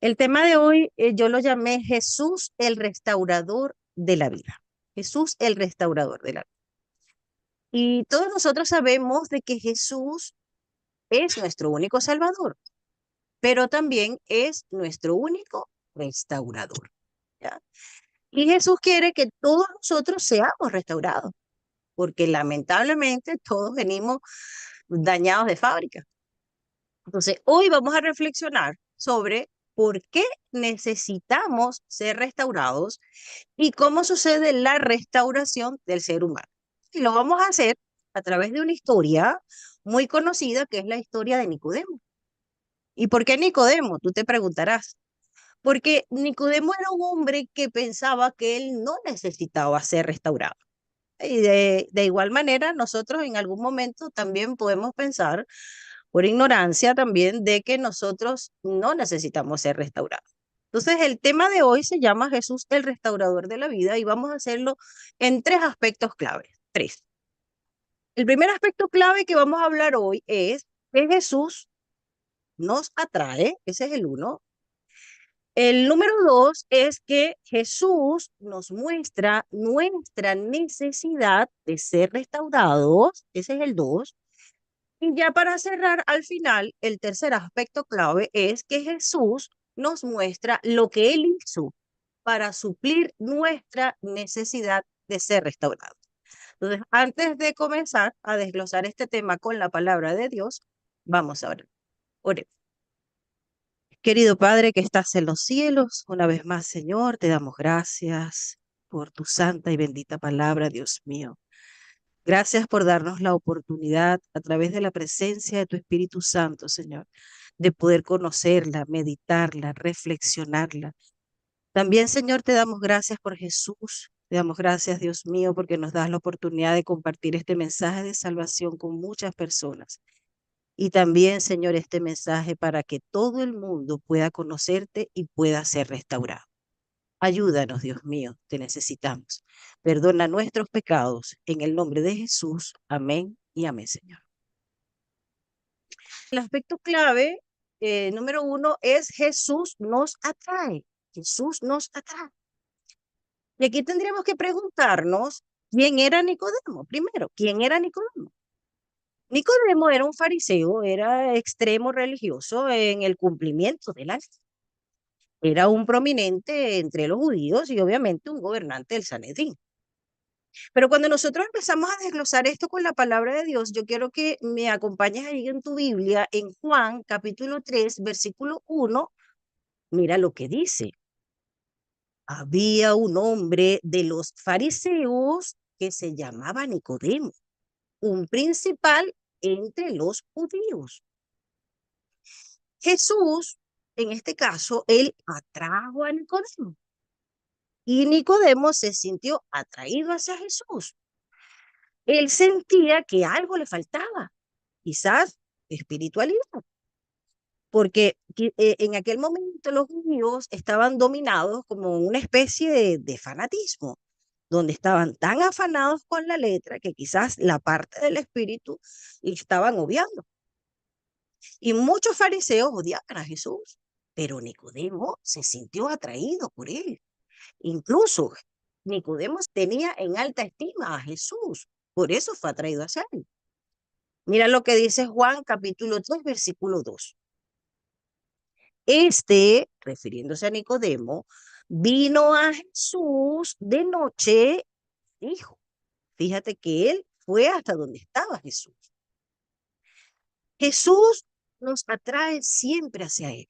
El tema de hoy yo lo llamé Jesús el restaurador de la vida. Jesús el restaurador de la vida. Y todos nosotros sabemos de que Jesús es nuestro único salvador, pero también es nuestro único restaurador. ¿Ya? Y Jesús quiere que todos nosotros seamos restaurados, porque lamentablemente todos venimos dañados de fábrica. Entonces, hoy vamos a reflexionar sobre por qué necesitamos ser restaurados y cómo sucede la restauración del ser humano. Y lo vamos a hacer a través de una historia muy conocida que es la historia de Nicodemo. ¿Y por qué Nicodemo? Tú te preguntarás. Porque Nicodemo era un hombre que pensaba que él no necesitaba ser restaurado. Y de igual manera, nosotros en algún momento también podemos pensar, por ignorancia también, de que nosotros no necesitamos ser restaurados. Entonces, el tema de hoy se llama Jesús el restaurador de la vida y vamos a hacerlo en tres aspectos claves. Tres. El primer aspecto clave que vamos a hablar hoy es que Jesús nos atrae, ese es el uno. El número dos es que Jesús nos muestra nuestra necesidad de ser restaurados, ese es el dos. Y ya para cerrar, al final, el tercer aspecto clave es que Jesús nos muestra lo que Él hizo para suplir nuestra necesidad de ser restaurados. Entonces, antes de comenzar a desglosar este tema con la palabra de Dios, vamos a orar. Oremos. Querido Padre que estás en los cielos, una vez más, Señor, te damos gracias por tu santa y bendita palabra, Dios mío. Gracias por darnos la oportunidad a través de la presencia de tu Espíritu Santo, Señor, de poder conocerla, meditarla, reflexionarla. También, Señor, te damos gracias por Jesús. Te damos gracias, Dios mío, porque nos das la oportunidad de compartir este mensaje de salvación con muchas personas. Y también, Señor, este mensaje para que todo el mundo pueda conocerte y pueda ser restaurado. Ayúdanos, Dios mío, te necesitamos. Perdona nuestros pecados. En el nombre de Jesús. Amén y amén, Señor. El aspecto clave, número uno, es Jesús nos atrae. Jesús nos atrae. Y aquí tendríamos que preguntarnos, ¿quién era Nicodemo? Primero, ¿quién era Nicodemo? Nicodemo era un fariseo, era extremo religioso en el cumplimiento de la ley. Era un prominente entre los judíos y obviamente un gobernante del Sanedrín. Pero cuando nosotros empezamos a desglosar esto con la palabra de Dios, yo quiero que me acompañes ahí en tu Biblia, en Juan capítulo 3, versículo 1. Mira lo que dice. Había un hombre de los fariseos que se llamaba Nicodemo, un principal entre los judíos. Jesús, en este caso, él atrajo a Nicodemo y Nicodemo se sintió atraído hacia Jesús. Él sentía que algo le faltaba, quizás espiritualidad, porque en aquel momento los judíos estaban dominados como una especie de fanatismo, donde estaban tan afanados con la letra que quizás la parte del espíritu le estaban obviando. Y muchos fariseos odiaban a Jesús, pero Nicodemo se sintió atraído por él. Incluso Nicodemo tenía en alta estima a Jesús, por eso fue atraído hacia él. Mira lo que dice Juan capítulo 3, versículo 2. Refiriéndose a Nicodemo, vino a Jesús de noche, dijo, fíjate que él fue hasta donde estaba Jesús. Jesús nos atrae siempre hacia él.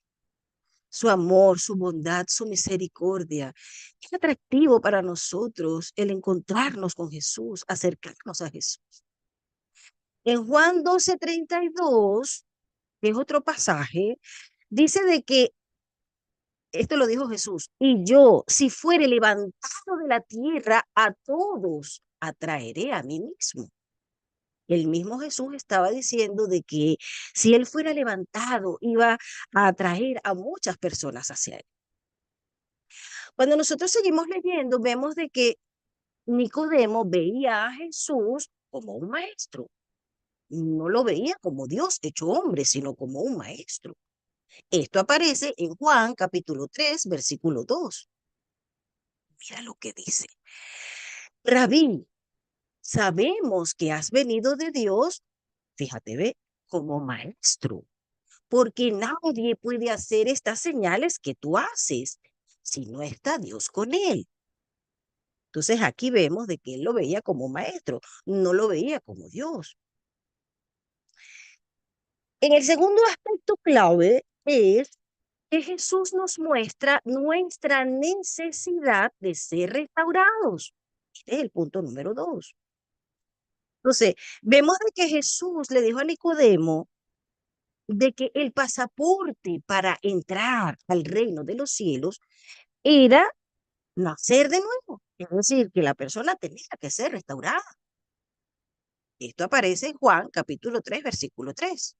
Su amor, su bondad, su misericordia. Es atractivo para nosotros el encontrarnos con Jesús, acercarnos a Jesús. En Juan 12:32, que es otro pasaje, dice de que, esto lo dijo Jesús, y yo, si fuere levantado de la tierra, a todos atraeré a mí mismo. El mismo Jesús estaba diciendo de que si él fuera levantado, iba a atraer a muchas personas hacia él. Cuando nosotros seguimos leyendo, vemos de que Nicodemo veía a Jesús como un maestro. No lo veía como Dios hecho hombre, sino como un maestro. Esto aparece en Juan capítulo 3, versículo 2. Mira lo que dice. Rabí, sabemos que has venido de Dios, fíjate, ve, como maestro, porque nadie puede hacer estas señales que tú haces si no está Dios con él. Entonces aquí vemos de que él lo veía como maestro, no lo veía como Dios. En el segundo aspecto clave es que Jesús nos muestra nuestra necesidad de ser restaurados. Este es el punto número 2. Entonces, vemos de que Jesús le dijo a Nicodemo de que el pasaporte para entrar al reino de los cielos era nacer de nuevo. Es decir, que la persona tenía que ser restaurada. Esto aparece en Juan capítulo 3, versículo 3.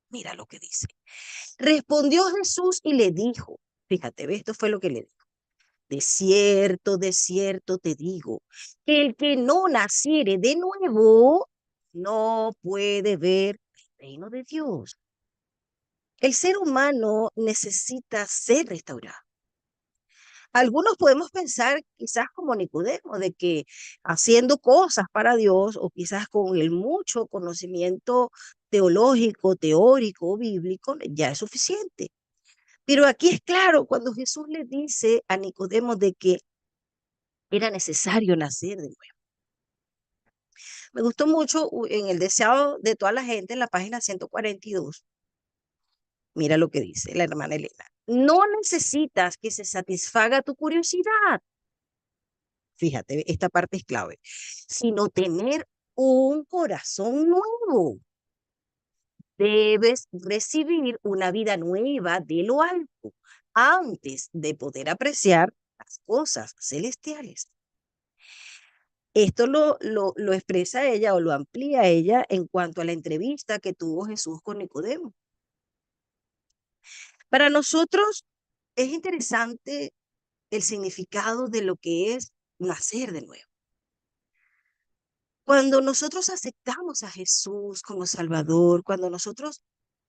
Mira lo que dice. Respondió Jesús y le dijo, fíjate, ve, esto fue lo que le dijo. De cierto te digo, que el que no naciere de nuevo no puede ver el reino de Dios. El ser humano necesita ser restaurado. Algunos podemos pensar quizás como Nicodemo, de que haciendo cosas para Dios o quizás con el mucho conocimiento teológico, teórico, bíblico, ya es suficiente. Pero aquí es claro cuando Jesús le dice a Nicodemo de que era necesario nacer de nuevo. Me gustó mucho en el deseado de toda la gente en la página 142. Mira lo que dice la hermana Elena. No necesitas que se satisfaga tu curiosidad. Fíjate, esta parte es clave. Sino tener un corazón nuevo. Debes recibir una vida nueva de lo alto antes de poder apreciar las cosas celestiales. Esto lo expresa ella o lo amplía ella en cuanto a la entrevista que tuvo Jesús con Nicodemo. Para nosotros es interesante el significado de lo que es nacer de nuevo. Cuando nosotros aceptamos a Jesús como Salvador, cuando nosotros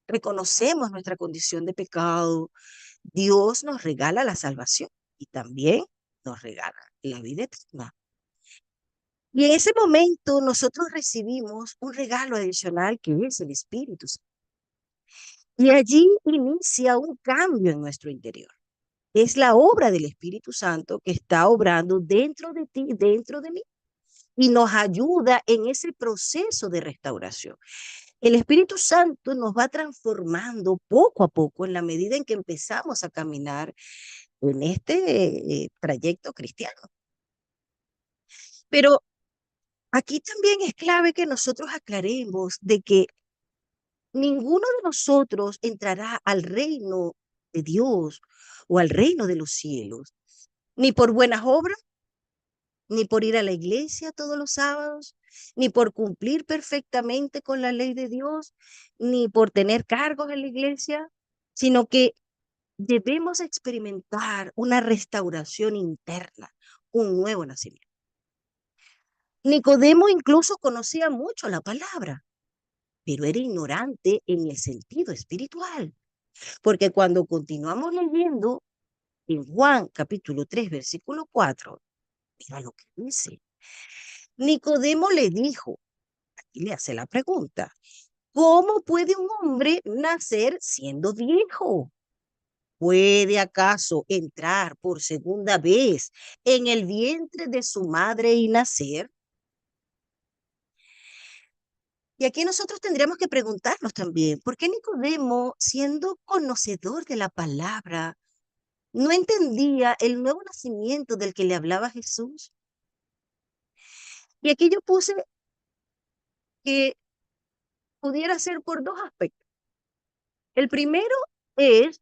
reconocemos nuestra condición de pecado, Dios nos regala la salvación y también nos regala la vida eterna. Y en ese momento nosotros recibimos un regalo adicional que es el Espíritu Santo. Y allí inicia un cambio en nuestro interior. Es la obra del Espíritu Santo que está obrando dentro de ti, dentro de mí, y nos ayuda en ese proceso de restauración. El Espíritu Santo nos va transformando poco a poco en la medida en que empezamos a caminar en este trayecto cristiano. Pero aquí también es clave que nosotros aclaremos de que ninguno de nosotros entrará al reino de Dios o al reino de los cielos, ni por buenas obras, ni por ir a la iglesia todos los sábados, ni por cumplir perfectamente con la ley de Dios, ni por tener cargos en la iglesia, sino que debemos experimentar una restauración interna, un nuevo nacimiento. Nicodemo incluso conocía mucho la palabra, pero era ignorante en el sentido espiritual, porque cuando continuamos leyendo en Juan capítulo 3, versículo 4, mira lo que dice. Nicodemo le dijo, y le hace la pregunta, ¿cómo puede un hombre nacer siendo viejo? ¿Puede acaso entrar por segunda vez en el vientre de su madre y nacer? Y aquí nosotros tendríamos que preguntarnos también, ¿por qué Nicodemo, siendo conocedor de la palabra, no entendía el nuevo nacimiento del que le hablaba Jesús? Y aquí yo puse que pudiera ser por dos aspectos. El primero es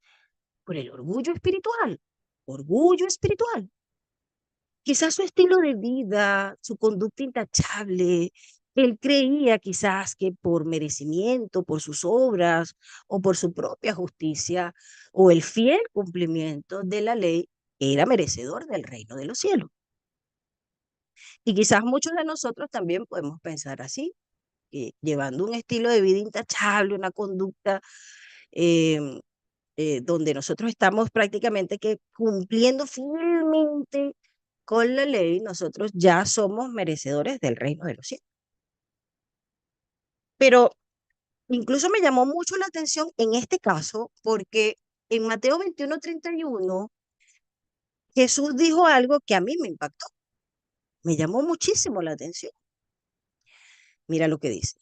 por el orgullo espiritual. Orgullo espiritual. Quizás su estilo de vida, su conducta intachable, él creía quizás que por merecimiento, por sus obras o por su propia justicia o el fiel cumplimiento de la ley, era merecedor del reino de los cielos. Y quizás muchos de nosotros también podemos pensar así, que llevando un estilo de vida intachable, una conducta em, donde nosotros estamos prácticamente que cumpliendo fielmente con la ley, nosotros ya somos merecedores del reino de los cielos. Pero incluso me llamó mucho la atención en este caso, porque en Mateo 21:31 Jesús dijo algo que a mí me impactó, me llamó muchísimo la atención. Mira lo que dice.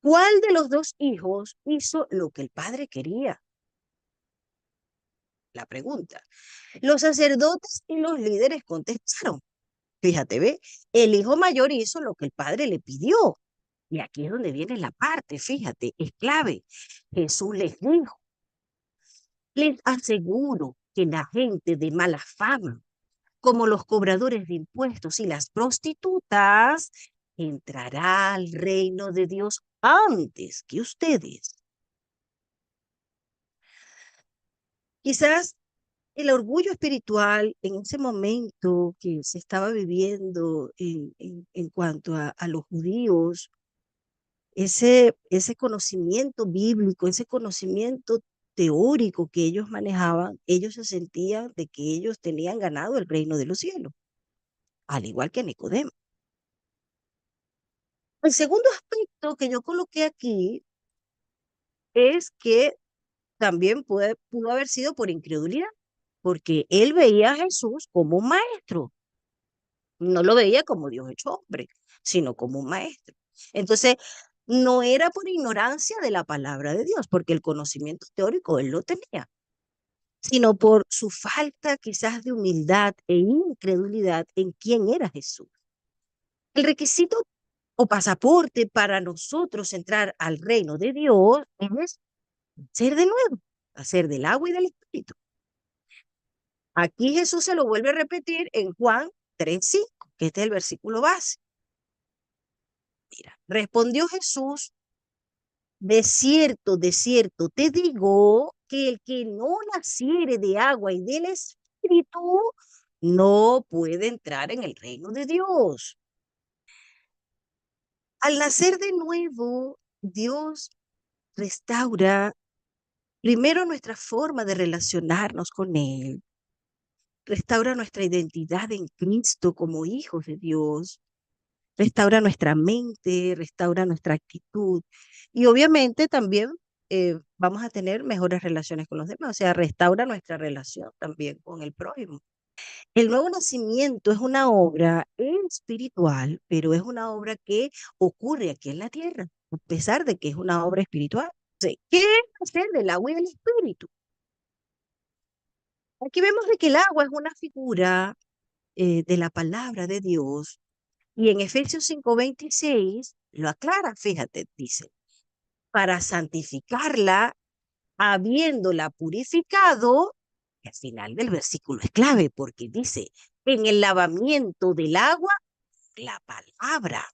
¿Cuál de los dos hijos hizo lo que el padre quería? La pregunta. Los sacerdotes y los líderes contestaron. Fíjate, ve, el hijo mayor hizo lo que el padre le pidió. Y aquí es donde viene la parte, fíjate, es clave. Jesús les dijo, les aseguro que la gente de mala fama, como los cobradores de impuestos y las prostitutas, entrará al reino de Dios antes que ustedes. Quizás el orgullo espiritual en ese momento que se estaba viviendo en cuanto a los judíos, ese conocimiento bíblico, ese conocimiento teórico que ellos manejaban, ellos se sentían de que ellos tenían ganado el reino de los cielos, al igual que Nicodemo. El segundo aspecto que yo coloqué aquí es que también pudo haber sido por incredulidad, porque él veía a Jesús como un maestro, no lo veía como Dios hecho hombre, sino como un maestro. Entonces, no era por ignorancia de la palabra de Dios, porque el conocimiento teórico él lo tenía, sino por su falta quizás de humildad e incredulidad en quién era Jesús. El requisito o pasaporte para nosotros entrar al reino de Dios es ser de nuevo, hacer del agua y del espíritu. Aquí Jesús se lo vuelve a repetir en Juan 3:5, que este es el versículo base. Mira, respondió Jesús, de cierto te digo que el que no naciere de agua y del espíritu no puede entrar en el reino de Dios. Al nacer de nuevo, Dios restaura primero nuestra forma de relacionarnos con Él, restaura nuestra identidad en Cristo como hijos de Dios, restaura nuestra mente, restaura nuestra actitud y obviamente también vamos a tener mejores relaciones con los demás, o sea, restaura nuestra relación también con el prójimo. El nuevo nacimiento es una obra espiritual, pero es una obra que ocurre aquí en la tierra, a pesar de que es una obra espiritual. Entonces, ¿qué es hacer del agua y del espíritu? Aquí vemos de que el agua es una figura de la palabra de Dios y en Efesios 5:26 lo aclara, fíjate, dice, para santificarla, habiéndola purificado, y al final del versículo es clave porque dice, en el lavamiento del agua, la palabra.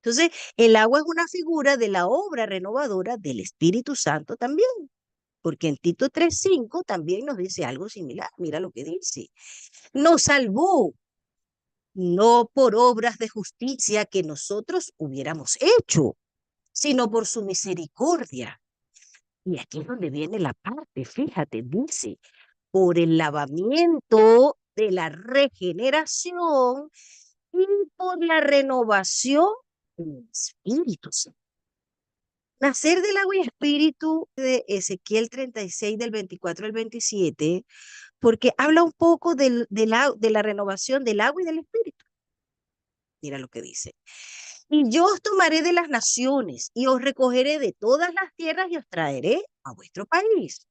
Entonces, el agua es una figura de la obra renovadora del Espíritu Santo también, porque en Tito 3:5 también nos dice algo similar. Mira lo que dice. Nos salvó, no por obras de justicia que nosotros hubiéramos hecho, sino por su misericordia. Y aquí es donde viene la parte, fíjate, dice, por el lavamiento de la regeneración y por la renovación del Espíritu Santo. Nacer del agua y espíritu de Ezequiel 36 del 24 al 27, porque habla un poco de la renovación del agua y del espíritu. Mira lo que dice. Y yo os tomaré de las naciones y os recogeré de todas las tierras y os traeré a vuestro país.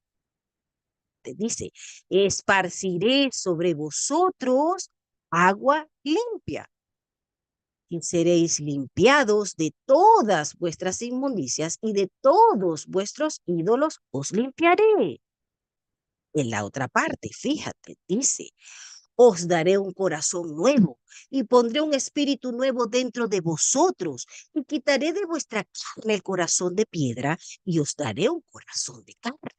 Te dice, esparciré sobre vosotros agua limpia y seréis limpiados de todas vuestras inmundicias y de todos vuestros ídolos os limpiaré. En la otra parte, fíjate, dice, os daré un corazón nuevo y pondré un espíritu nuevo dentro de vosotros y quitaré de vuestra carne el corazón de piedra y os daré un corazón de carne.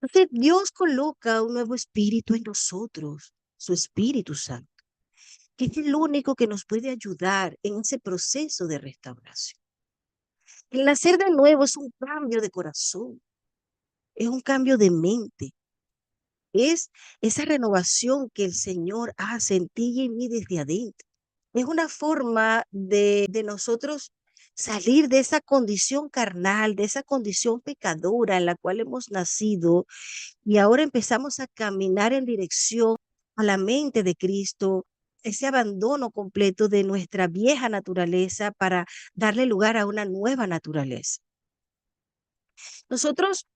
Entonces Dios coloca un nuevo espíritu en nosotros, su Espíritu Santo. que es el único que nos puede ayudar en ese proceso de restauración. El nacer de nuevo es un cambio de corazón, es un cambio de mente, es esa renovación que el Señor hace en ti y en mí desde adentro. Es una forma de nosotros salir de esa condición carnal, de esa condición pecadora en la cual hemos nacido y ahora empezamos a caminar en dirección a la mente de Cristo, ese abandono completo de nuestra vieja naturaleza para darle lugar a una nueva naturaleza. Nosotros,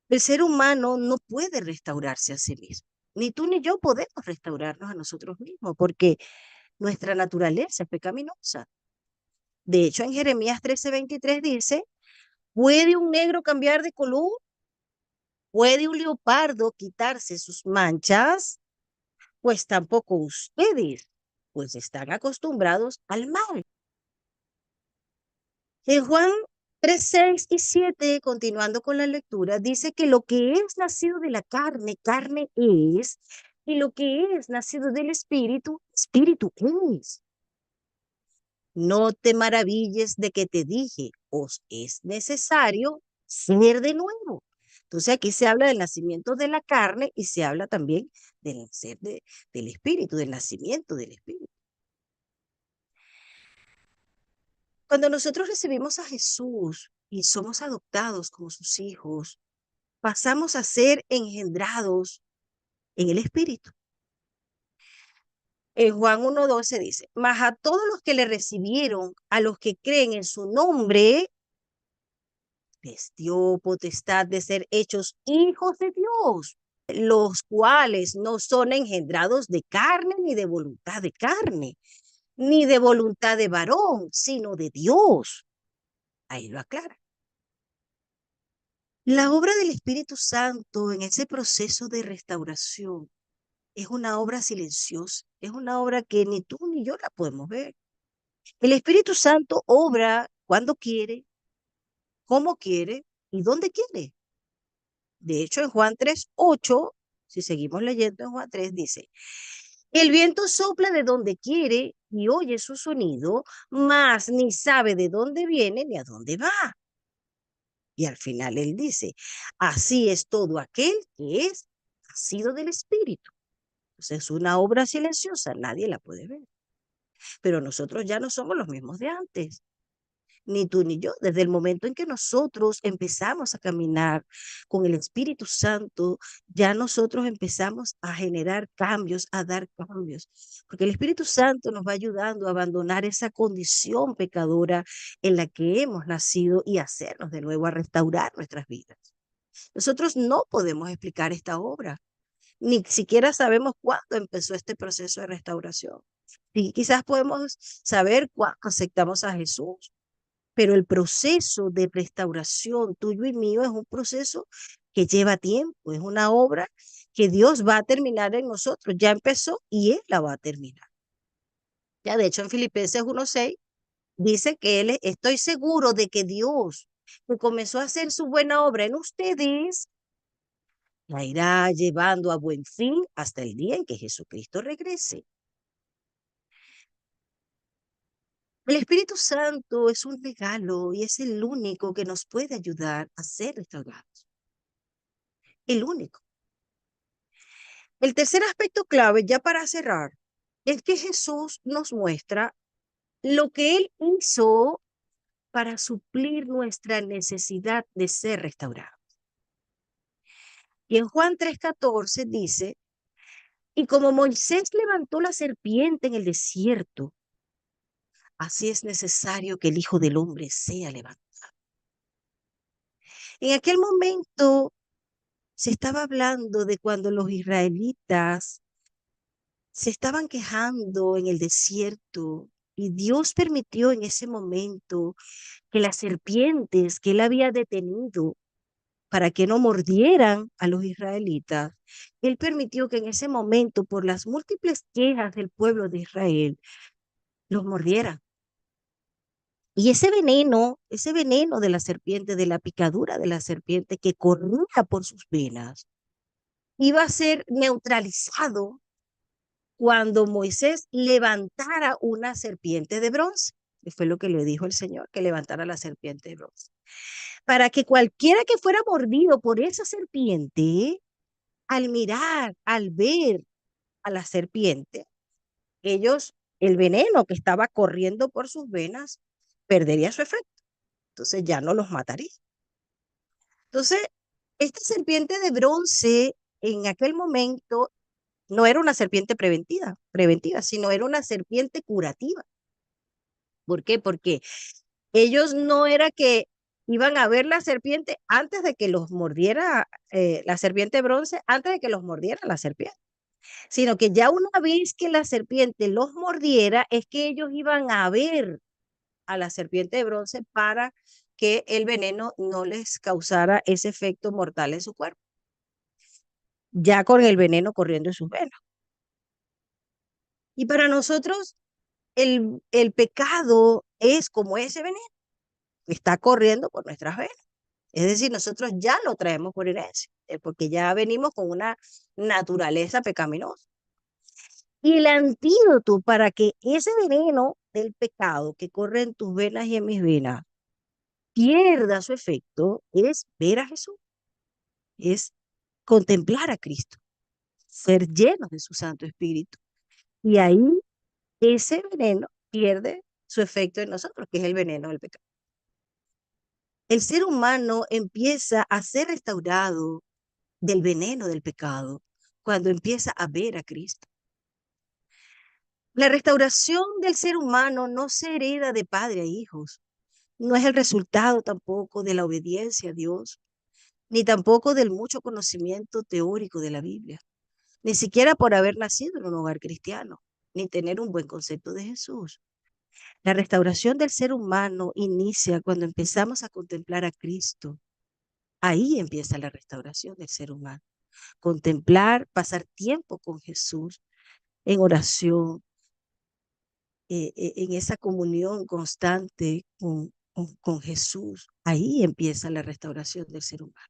el ser humano no puede restaurarse a sí mismo. Ni tú ni yo podemos restaurarnos a nosotros mismos porque nuestra naturaleza es pecaminosa. De hecho, en Jeremías 13:23 dice, ¿puede un negro cambiar de color? ¿Puede un leopardo quitarse sus manchas? Pues tampoco ustedes, pues están acostumbrados al mal. En Juan 3, 6 y 7, continuando con la lectura, dice que lo que es nacido de la carne, carne es, y lo que es nacido del espíritu, espíritu es. No te maravilles de que te dije, os es necesario ser de nuevo. Entonces aquí se habla del nacimiento de la carne y se habla también del ser del espíritu, del nacimiento del espíritu. Cuando nosotros recibimos a Jesús y somos adoptados como sus hijos, pasamos a ser engendrados en el espíritu. En Juan 1:12 dice, mas a todos los que le recibieron, a los que creen en su nombre, les dio potestad de ser hechos hijos de Dios, los cuales no son engendrados de carne ni de voluntad de carne, ni de voluntad de varón, sino de Dios. Ahí lo aclara. La obra del Espíritu Santo en ese proceso de restauración es una obra silenciosa, es una obra que ni tú ni yo la podemos ver. El Espíritu Santo obra cuando quiere, cómo quiere y dónde quiere. De hecho, en Juan 3:8, si seguimos leyendo en Juan 3, dice, el viento sopla de donde quiere y oye su sonido, mas ni sabe de dónde viene ni a dónde va. Y al final él dice, así es todo aquel que es nacido del Espíritu. Entonces es una obra silenciosa, nadie la puede ver. Pero nosotros ya no somos los mismos de antes, ni tú ni yo. Desde el momento en que nosotros empezamos a caminar con el Espíritu Santo, ya nosotros empezamos a generar cambios, a dar cambios, porque el Espíritu Santo nos va ayudando a abandonar esa condición pecadora en la que hemos nacido y hacernos de nuevo, a restaurar nuestras vidas. Nosotros no podemos explicar esta obra, ni siquiera sabemos cuándo empezó este proceso de restauración. Y quizás podemos saber cuándo aceptamos a Jesús, pero el proceso de restauración tuyo y mío es un proceso que lleva tiempo, es una obra que Dios va a terminar en nosotros. Ya empezó y Él la va a terminar. Ya de hecho en Filipenses 1:6 dice que estoy seguro de que Dios, que comenzó a hacer su buena obra en ustedes, la irá llevando a buen fin hasta el día en que Jesucristo regrese. El Espíritu Santo es un regalo y es el único que nos puede ayudar a ser restaurados. El único. El tercer aspecto clave, ya para cerrar, es que Jesús nos muestra lo que Él hizo para suplir nuestra necesidad de ser restaurados. Y en Juan 3:14 dice, y como Moisés levantó la serpiente en el desierto, así es necesario que el Hijo del Hombre sea levantado. En aquel momento se estaba hablando de cuando los israelitas se estaban quejando en el desierto y Dios permitió en ese momento que las serpientes que él había detenido para que no mordieran a los israelitas, él permitió que en ese momento, por las múltiples quejas del pueblo de Israel, los mordieran. Y ese veneno de la serpiente, de la picadura de la serpiente que corría por sus venas, iba a ser neutralizado cuando Moisés levantara una serpiente de bronce. Y fue lo que le dijo el Señor, que levantara la serpiente de bronce. Para que cualquiera que fuera mordido por esa serpiente, al mirar, al ver a la serpiente, ellos, el veneno que estaba corriendo por sus venas, perdería su efecto. Entonces ya no los mataría. Entonces, esta serpiente de bronce en aquel momento no era una serpiente preventiva, sino era una serpiente curativa. ¿Por qué? Porque ellos no era que iban a ver la serpiente antes de que los mordiera la serpiente de bronce, antes de que los mordiera la serpiente, sino que ya una vez que la serpiente los mordiera, es que ellos iban a ver a la serpiente de bronce para que el veneno no les causara ese efecto mortal en su cuerpo, ya con el veneno corriendo en sus venas. Y para nosotros el pecado es como ese veneno que está corriendo por nuestras venas. Es decir, nosotros ya lo traemos por herencia, porque ya venimos con una naturaleza pecaminosa. Y el antídoto para que ese veneno del pecado que corre en tus venas y en mis venas pierda su efecto es ver a Jesús, es contemplar a Cristo, ser llenos de su Santo Espíritu. Y ahí ese veneno pierde su efecto en nosotros, que es el veneno del pecado. El ser humano empieza a ser restaurado del veneno del pecado cuando empieza a ver a Cristo. La restauración del ser humano no se hereda de padre a hijos, no es el resultado tampoco de la obediencia a Dios, ni tampoco del mucho conocimiento teórico de la Biblia, ni siquiera por haber nacido en un hogar cristiano, ni tener un buen concepto de Jesús. La restauración del ser humano inicia cuando empezamos a contemplar a Cristo. Ahí empieza la restauración del ser humano. Contemplar, pasar tiempo con Jesús en oración, en esa comunión constante con Jesús. Ahí empieza la restauración del ser humano.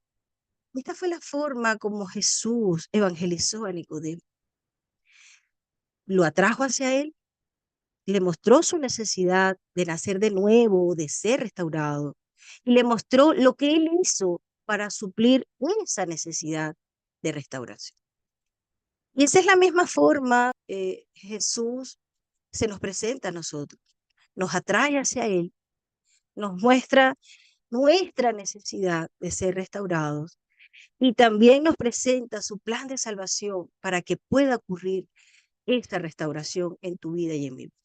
Esta fue la forma como Jesús evangelizó a Nicodemo. Lo atrajo hacia él, le mostró su necesidad de nacer de nuevo, de ser restaurado, y le mostró lo que él hizo para suplir esa necesidad de restauración. Y esa es la misma forma que Jesús se nos presenta a nosotros, nos atrae hacia él, nos muestra nuestra necesidad de ser restaurados y también nos presenta su plan de salvación para que pueda ocurrir esta restauración en tu vida y en mi vida.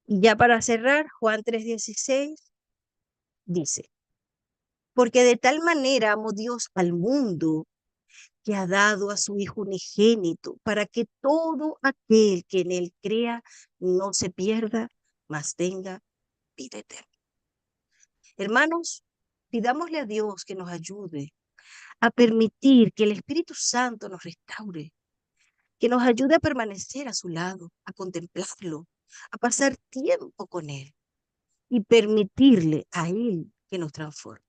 Y ya para cerrar, Juan 3:16 dice, porque de tal manera amó Dios al mundo que ha dado a su Hijo unigénito para que todo aquel que en él crea no se pierda, mas tenga vida eterna. Hermanos, pidámosle a Dios que nos ayude a permitir que el Espíritu Santo nos restaure, que nos ayude a permanecer a su lado, a contemplarlo, a pasar tiempo con Él y permitirle a Él que nos transforme,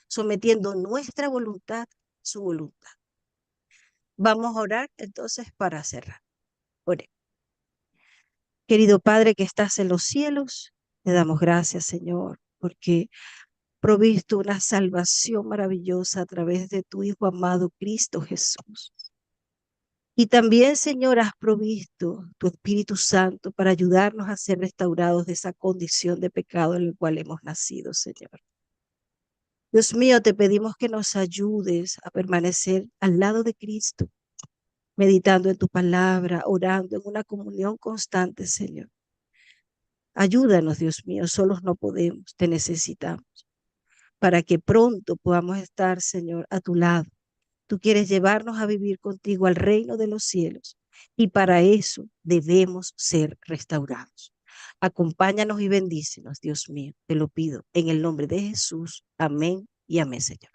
sometiendo nuestra voluntad a su voluntad. Vamos a orar entonces para cerrar. Oremos. Querido Padre que estás en los cielos, te damos gracias, Señor, porque provisto una salvación maravillosa a través de tu Hijo amado Cristo Jesús. Y también, Señor, has provisto tu Espíritu Santo para ayudarnos a ser restaurados de esa condición de pecado en la cual hemos nacido, Señor. Dios mío, te pedimos que nos ayudes a permanecer al lado de Cristo, meditando en tu palabra, orando en una comunión constante, Señor. Ayúdanos, Dios mío, solos no podemos, te necesitamos, para que pronto podamos estar, Señor, a tu lado. Tú quieres llevarnos a vivir contigo al reino de los cielos y para eso debemos ser restaurados. Acompáñanos y bendícenos, Dios mío, te lo pido en el nombre de Jesús. Amén y amén, Señor.